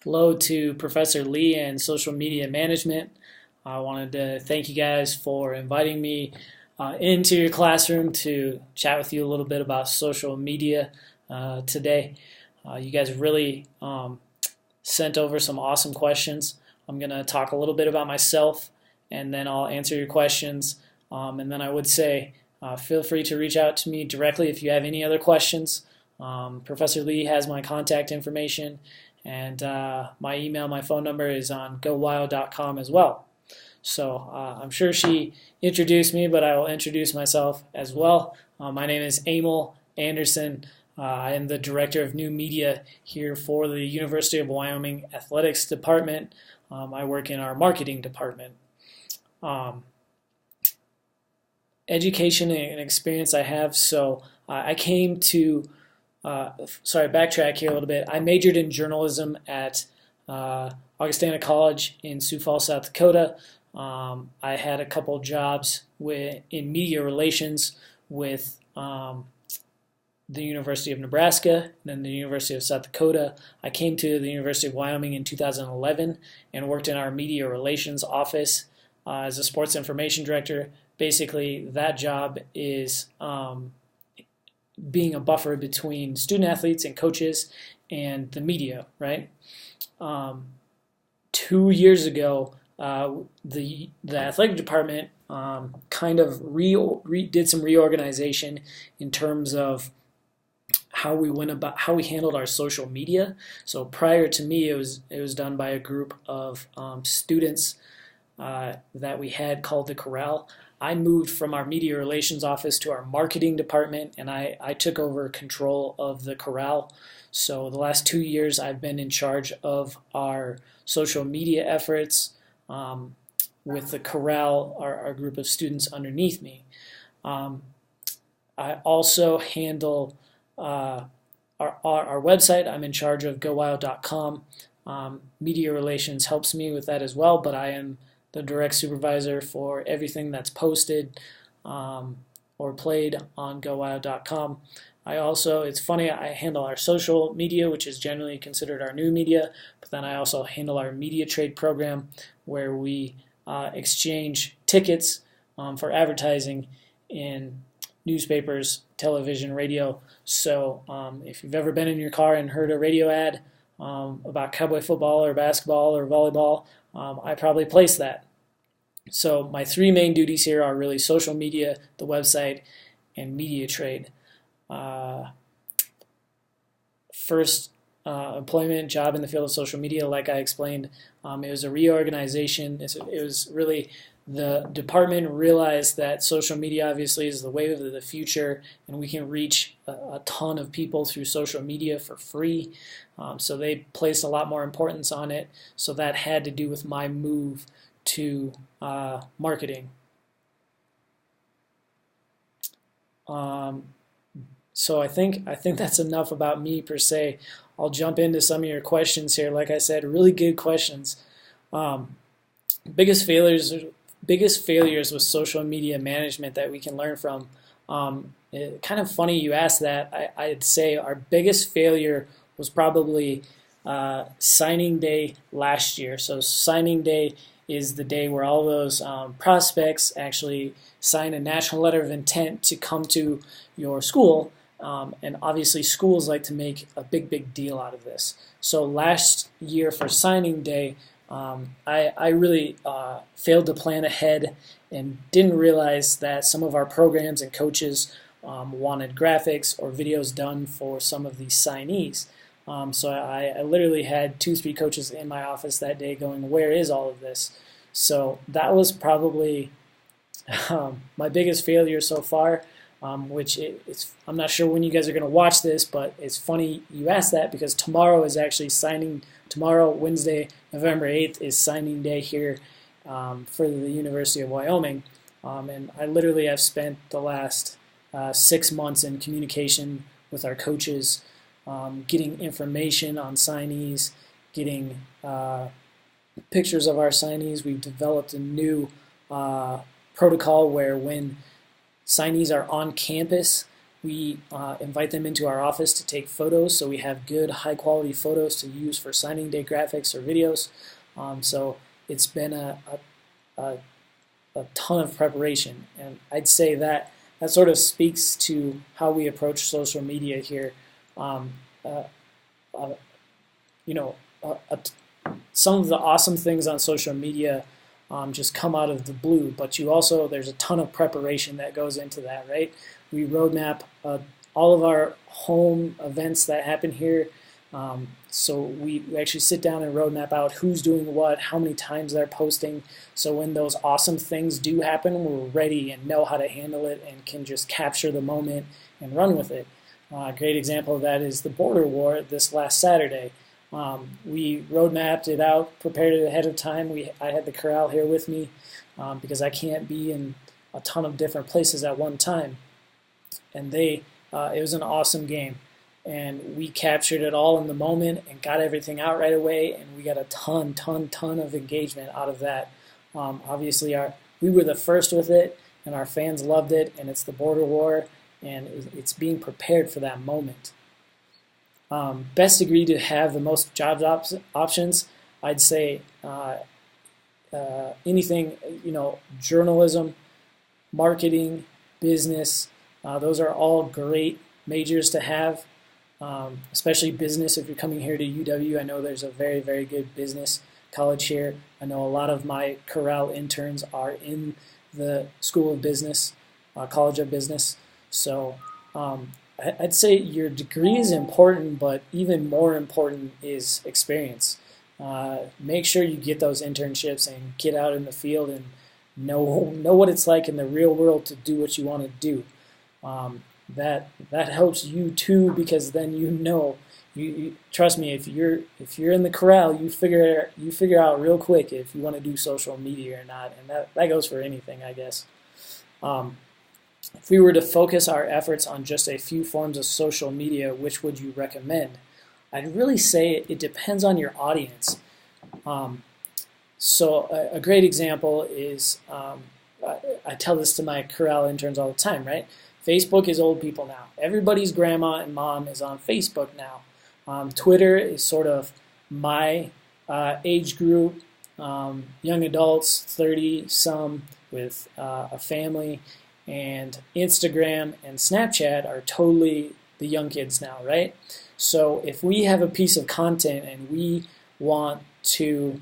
Hello to Professor Lee and Social Media Management. I wanted to thank you guys for inviting me into your classroom to chat with you a little bit about social media today. You guys really sent over some awesome questions. I'm going to talk a little bit about myself, and then I'll answer your questions. And then I would say feel free to reach out to me directly if you have any other questions. Professor Lee has my contact information, and my email, my phone number is on gowild.com as well. So I'm sure she introduced me, but I will introduce myself as well. My name is Amil Anderson. I am the Director of New Media here for the University of Wyoming Athletics Department. I work in our marketing department. Education and experience I have, so I came to backtrack here a little bit. I majored in journalism at Augustana College in Sioux Falls, South Dakota. I had a couple jobs in media relations with the University of Nebraska, and then the University of South Dakota. I came to the University of Wyoming in 2011 and worked in our media relations office as a sports information director. Basically, that job is being a buffer between student athletes and coaches and the media, right? 2 years ago, the athletic department kind of did some reorganization in terms of how we handled our social media. So prior to me, it was done by a group of students that we had called the Corral. I moved from our media relations office to our marketing department, and I took over control of the Corral. So the last 2 years, I've been in charge of our social media efforts with the Corral, our group of students underneath me. I also handle our website. I'm in charge of gowild.com. Media relations helps me with that as well, but I am the direct supervisor for everything that's posted or played on gowild.com. It's funny, I handle our social media, which is generally considered our new media, but then I also handle our media trade program where we exchange tickets for advertising in newspapers, television, radio. So if you've ever been in your car and heard a radio ad about cowboy football or basketball or volleyball, I probably placed that. So my three main duties here are really social media, the website, and media trade. First, employment job in the field of social media, like I explained, it was a reorganization. It was really the department realized that social media obviously is the wave of the future, and we can reach a ton of people through social media for free. So they placed a lot more importance on it. So that had to do with my move to marketing. So I think that's enough about me per se. I'll jump into some of your questions here. Like I said, really good questions. Biggest failures with social media management that we can learn from. Kind of funny you asked that. I'd say our biggest failure was probably signing day last year. So signing day is the day where all those prospects actually sign a national letter of intent to come to your school. And obviously schools like to make a big deal out of this. So last year for signing day, I really failed to plan ahead and didn't realize that some of our programs and coaches wanted graphics or videos done for some of these signees. So I literally had 2-3 coaches in my office that day going, where is all of this? So that was probably my biggest failure so far, I'm not sure when you guys are going to watch this, but it's funny you asked that because tomorrow is actually tomorrow, Wednesday, November 8th, is signing day here for the University of Wyoming. And I literally have spent the last 6 months in communication with our coaches, getting information on signees, getting pictures of our signees. We've developed a new protocol where when signees are on campus, We invite them into our office to take photos, so we have good, high-quality photos to use for signing day graphics or videos. So it's been a ton of preparation, and I'd say that sort of speaks to how we approach social media here. Um, uh, uh, you know, some of the awesome things on social media just come out of the blue, but there's a ton of preparation that goes into that, right? We roadmap all of our home events that happen here. So we actually sit down and roadmap out who's doing what, how many times they're posting. So when those awesome things do happen, we're ready and know how to handle it and can just capture the moment and run with it. A great example of that is the border war this last Saturday. We roadmapped it out, prepared it ahead of time. I had the corral here with me because I can't be in a ton of different places at one time. And it was an awesome game. And we captured it all in the moment and got everything out right away, and we got a ton of engagement out of that. Obviously, we were the first with it, and our fans loved it, and it's the border war, and it's being prepared for that moment. Best degree to have the most job options, I'd say anything, journalism, marketing, business, those are all great majors to have. Especially business. If you're coming here to UW, I know there's a very, very good business college here. I know a lot of my corral interns are in the School of Business, College of Business. So I'd say your degree is important, but even more important is experience. Make sure you get those internships and get out in the field and know what it's like in the real world to do what you want to do. That helps you too, because then you trust me, if you're in the corral, you figure out real quick if you want to do social media or not, and that goes for anything, I guess. If we were to focus our efforts on just a few forms of social media, which would you recommend? I'd really say it depends on your audience. So a great example is, I tell this to my corral interns all the time, right? Facebook is old people now. Everybody's grandma and mom is on Facebook now. Twitter is sort of my age group, young adults, 30-some with a family, and Instagram and Snapchat are totally the young kids now, right? So if we have a piece of content and we want to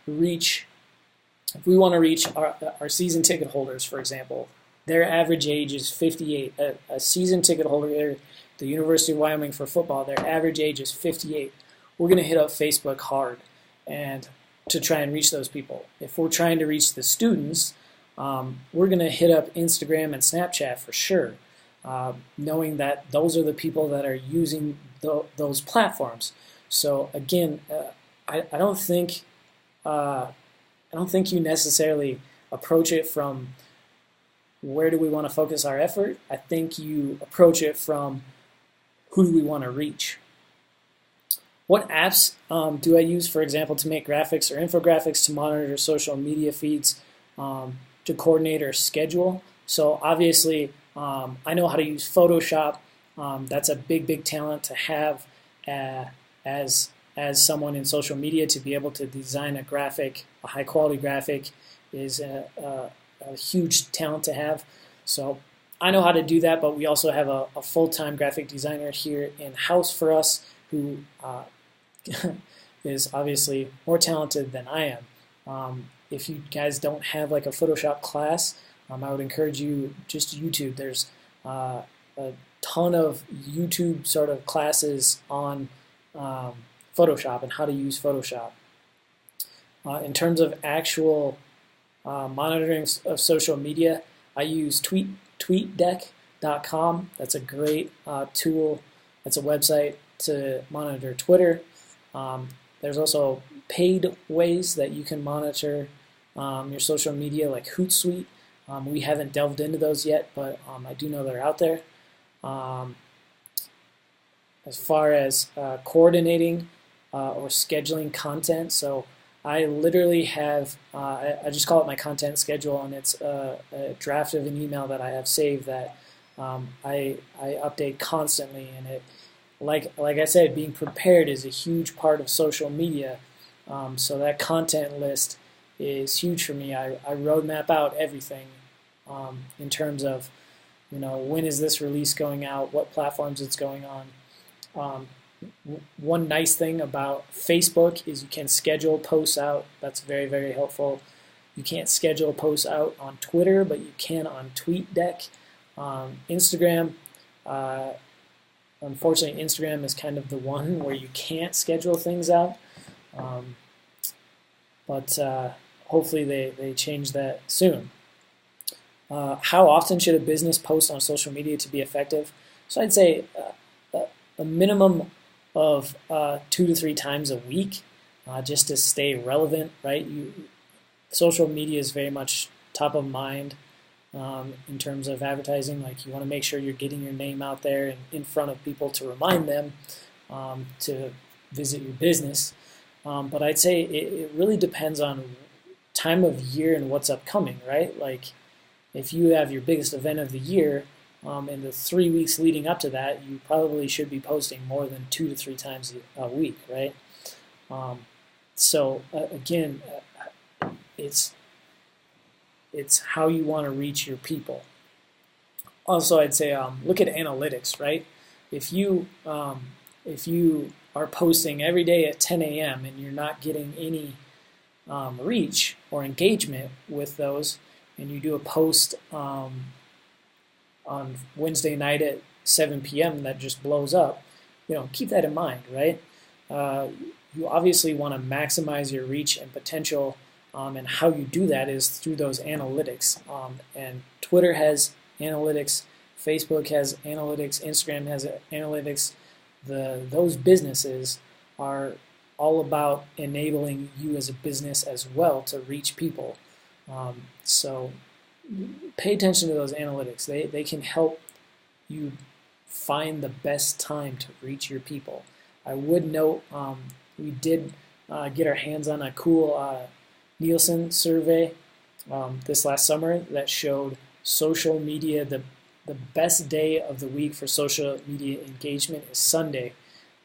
reach our season ticket holders, for example, their average age is 58. A season ticket holder at the University of Wyoming for football, their average age is 58. We're going to hit up Facebook hard and to try and reach those people. If we're trying to reach the students, we're going to hit up Instagram and Snapchat for sure, knowing that those are the people that are using those platforms. So again, I don't think you necessarily approach it from where do we want to focus our effort. I think you approach it from who do we want to reach. What apps do I use, for example, to make graphics or infographics, to monitor social media feeds, to coordinate or schedule? So obviously, I know how to use Photoshop. That's a big talent to have as someone in social media. To be able to design a graphic, a high quality graphic, is a huge talent to have. So I know how to do that, but we also have a full-time graphic designer here in-house for us who is obviously more talented than I am. If you guys don't have like a Photoshop class, I would encourage you just YouTube. There's a ton of YouTube sort of classes on Photoshop and how to use Photoshop. In terms of actual monitoring of social media, I use TweetDeck.com. That's a great tool. That's a website to monitor Twitter. There's also paid ways that you can monitor your social media, like Hootsuite. We haven't delved into those yet, but I do know they're out there. As far as coordinating or scheduling content, so I literally have, I just call it my content schedule, and it's a draft of an email that I have saved that I update constantly, and like I said, being prepared is a huge part of social media. So that content list is huge for me. I roadmap out everything in terms of, when is this release going out, what platforms it's going on. Um, One nice thing about Facebook is you can schedule posts out. That's very, very helpful. You can't schedule posts out on Twitter, but you can on TweetDeck. Instagram, unfortunately, Instagram is kind of the one where you can't schedule things out. But hopefully they change that soon. How often should a business post on social media to be effective? So I'd say a minimum of 2 to 3 times a week, just to stay relevant, right? Social media is very much top of mind in terms of advertising. Like, you want to make sure you're getting your name out there and in front of people to remind them to visit your business. But I'd say it really depends on time of year and what's upcoming, right? Like, if you have your biggest event of the year, in the 3 weeks leading up to that, you probably should be posting more than 2 to 3 times a week, right? So again, it's how you want to reach your people. Also, I'd say look at analytics, right? If you are posting every day at 10 a.m. and you're not getting any reach or engagement with those, and you do a post on Wednesday night at 7 p.m. that just blows up, keep that in mind, right? You obviously want to maximize your reach and potential, and how you do that is through those analytics. And Twitter has analytics, Facebook has analytics, Instagram has analytics. Those businesses are all about enabling you as a business as well to reach people. So pay attention to those analytics. They can help you find the best time to reach your people. I would note we did get our hands on a cool Nielsen survey this last summer that showed social media, the best day of the week for social media engagement is Sunday.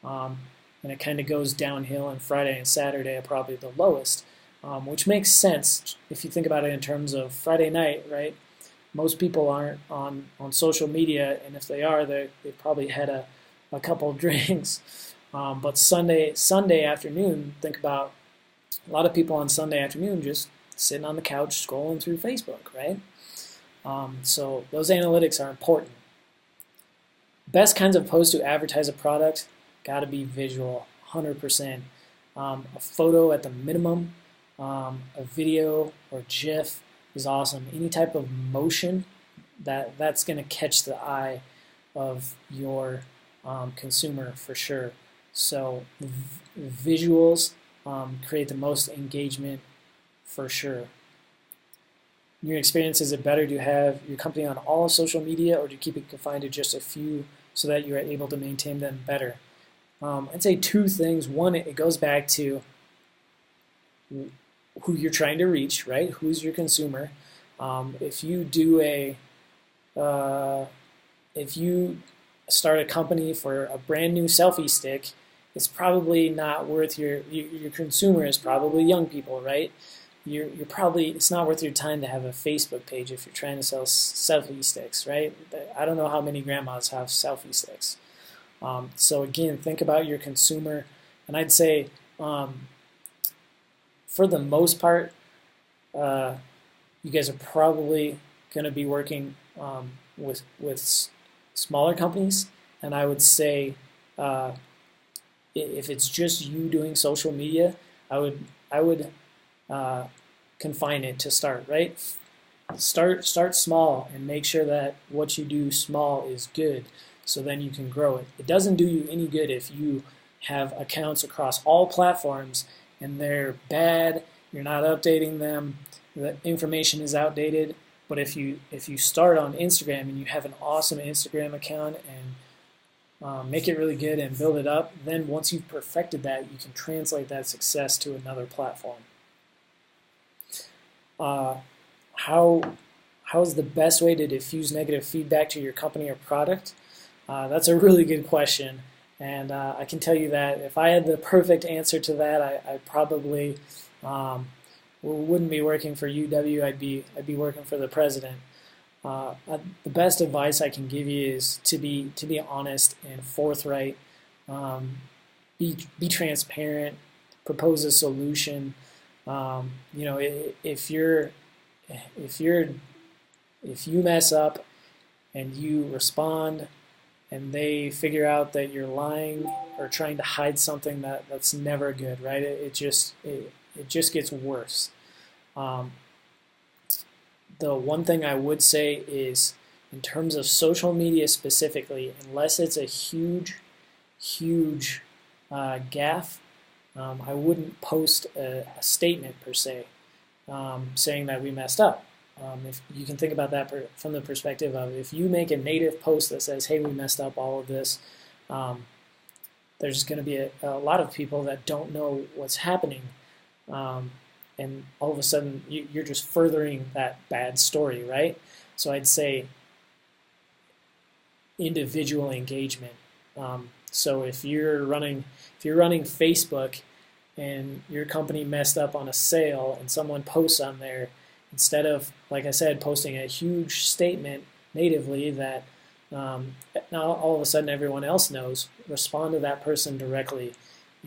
And it kind of goes downhill, and Friday and Saturday are probably the lowest. Which makes sense if you think about it in terms of Friday night, right? Most people aren't on social media, and if they are, they've probably had a couple of drinks. But Sunday afternoon, think about a lot of people on Sunday afternoon just sitting on the couch scrolling through Facebook, right? So those analytics are important. Best kinds of posts to advertise a product, got to be visual, 100%. A photo at the minimum. A video or GIF is awesome. Any type of motion that's going to catch the eye of your consumer for sure. So visuals create the most engagement for sure. In your experience, is it better to have your company on all social media, or do you keep it confined to just a few so that you are able to maintain them better? I'd say 2 things. One, it goes back to who you're trying to reach, right? Who's your consumer? If you do if you start a company for a brand new selfie stick, it's probably not worth your consumer is probably young people, right? It's not worth your time to have a Facebook page if you're trying to sell selfie sticks, right? I don't know how many grandmas have selfie sticks. So again, think about your consumer, and I'd say for the most part, you guys are probably going to be working with smaller companies, and I would say if it's just you doing social media, I would confine it to start, right? Start small and make sure that what you do small is good, so then you can grow it. It doesn't do you any good if you have accounts across all platforms and they're bad, you're not updating them, the information is outdated. But if you start on Instagram and you have an awesome Instagram account and make it really good and build it up, then once you've perfected that, you can translate that success to another platform. How how is the best way to diffuse negative feedback to your company or product? That's a really good question, and I can tell you that if I had the perfect answer to that, I probably wouldn't be working for UW. I'd be working for the president. The best advice I can give you is to be honest and forthright. Be transparent. Propose a solution. If you mess up and you respond and they figure out that you're lying or trying to hide something, that's never good, right? It just gets worse. The one thing I would say is, in terms of social media specifically, unless it's a huge gaffe, I wouldn't post a statement per se saying that we messed up. If you can think about that from the perspective of, if you make a native post that says, hey, we messed up all of this, there's going to be a lot of people that don't know what's happening. And all of a sudden, you're just furthering that bad story, right? So I'd say individual engagement. So if you're running Facebook and your company messed up on a sale and someone posts on there, instead of, like I said, posting a huge statement natively that now all of a sudden everyone else knows, respond to that person directly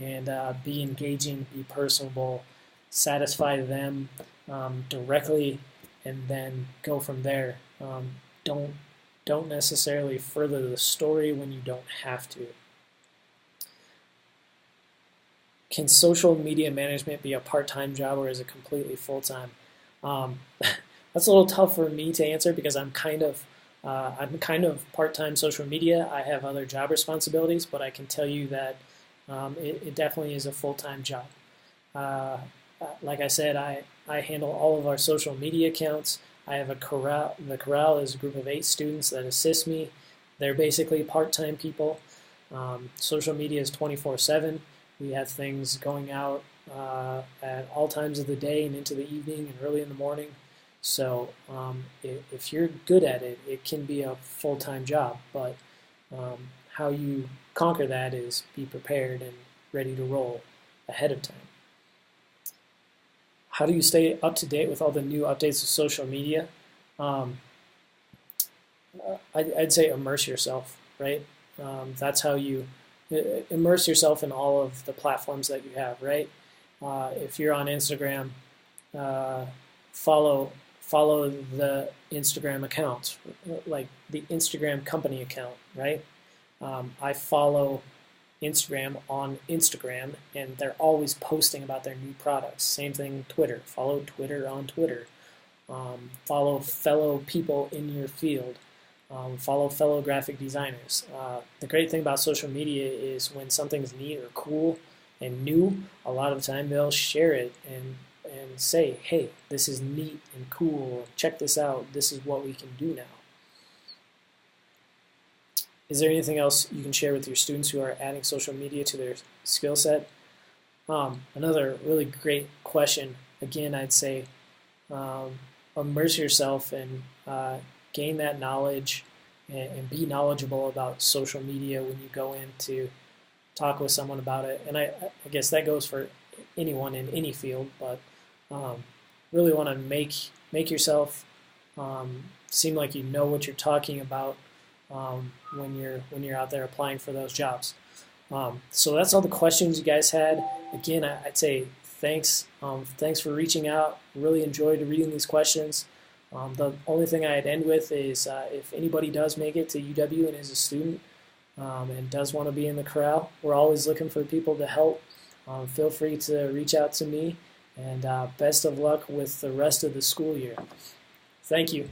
and be engaging, be personable, satisfy them directly, and then go from there. Don't necessarily further the story when you don't have to. Can social media management be a part-time job, or is it completely full-time? That's a little tough for me to answer because I'm kind of part-time social media. I have other job responsibilities, but I can tell you that it definitely is a full-time job. Like I said, I handle all of our social media accounts. I have a corral. The corral is a group of 8 students that assist me. They're basically part-time people. Social media is 24/7. We have things going out at all times of the day and into the evening and early in the morning. So if you're good at it, it can be a full-time job. But how you conquer that is be prepared and ready to roll ahead of time. How do you stay up to date with all the new updates of social media? I'd say immerse yourself, right? That's how you immerse yourself in all of the platforms that you have, right? If you're on Instagram, follow the Instagram accounts, like the Instagram company account, right? I follow Instagram on Instagram, and they're always posting about their new products. Same thing, Twitter. Follow Twitter on Twitter. Follow fellow people in your field. Follow fellow graphic designers. The great thing about social media is when something's neat or cool and new, a lot of the time they'll share it and say, hey, this is neat and cool. Check this out. This is what we can do now. Is there anything else you can share with your students who are adding social media to their skill set? Another really great question. Again, I'd say immerse yourself and gain that knowledge and be knowledgeable about social media when you go in to talk with someone about it. And I guess that goes for anyone in any field, but really want to make yourself seem like you know what you're talking about when you're out there applying for those jobs. So that's all the questions you guys had. Again, I'd say thanks. Thanks for reaching out. Really enjoyed reading these questions. The only thing I'd end with is if anybody does make it to UW and is a student and does want to be in the corral, we're always looking for people to help. Feel free to reach out to me, and best of luck with the rest of the school year. Thank you.